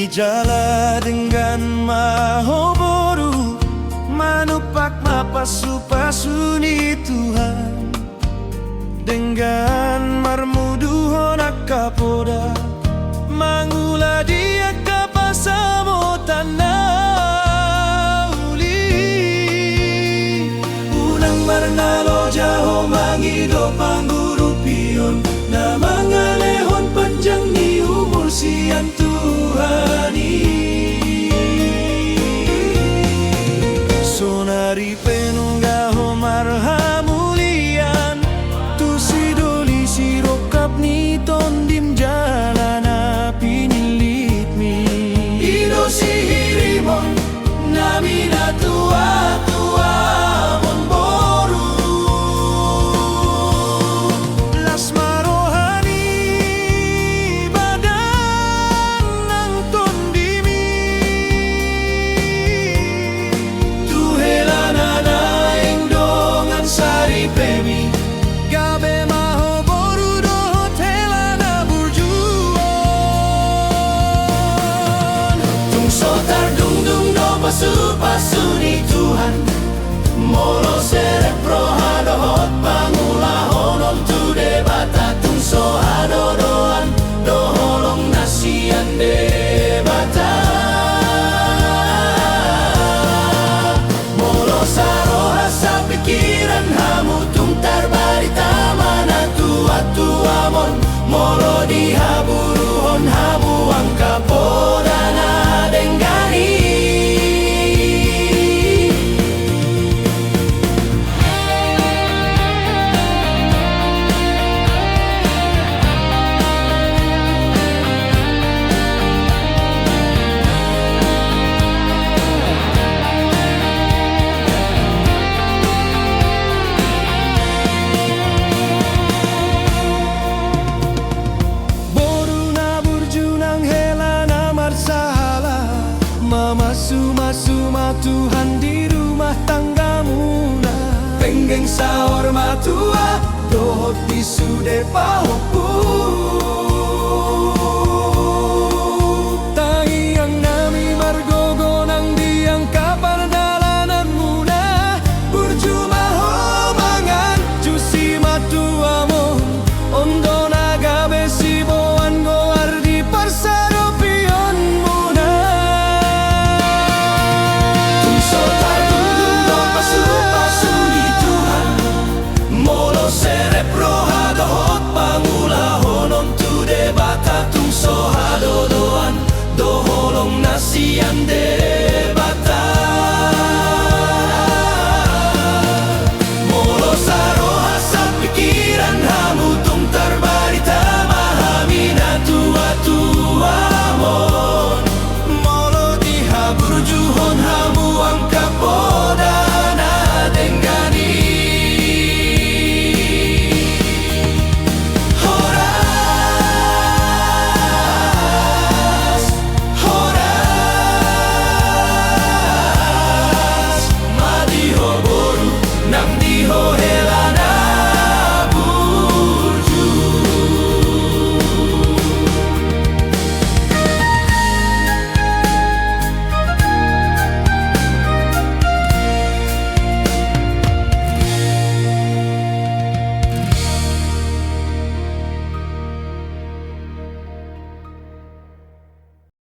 jala dengan mahoboru manupak mapasu-pasu ni Tuhan dengan marmuduhon akapoda mangula dia kapasamo tanah uli unang marnalo jaho mangido panggurupion na mangalehon panjang ni umur sian Tuhani sonari penunggaho marhamulian tu sidoli sirokap ni tondim jalana pinilit mi ido si hirimon namina tua-tua monboru las marohani badan nang tondimi tu helana naing dongan sari pemi gabe mahoboru dohot helana burjuon tung sotar dung-dung do pasu-pasu ni Tuhan molo serek prohadohot pangulahonon tu debata tung so adodoan doholong nasian debata molo saroha sa pikiran hamu tung tarbarita mana tua-tua mon molo dihaburuhon hamu ang kapodana denggani Suma Tuhan di rumah tanggamu na penggeng sahor matua dohot disude pahopu tayang nami margogo nang diang kapar dalanan muna burjuma homangan jusi matua mo ondo nagabe siboan goar di persaro pion muna pasu-pasu ni Tuhan molo serepro hadohot pangulahonon tu debata tung so hadodoan doholong nasian de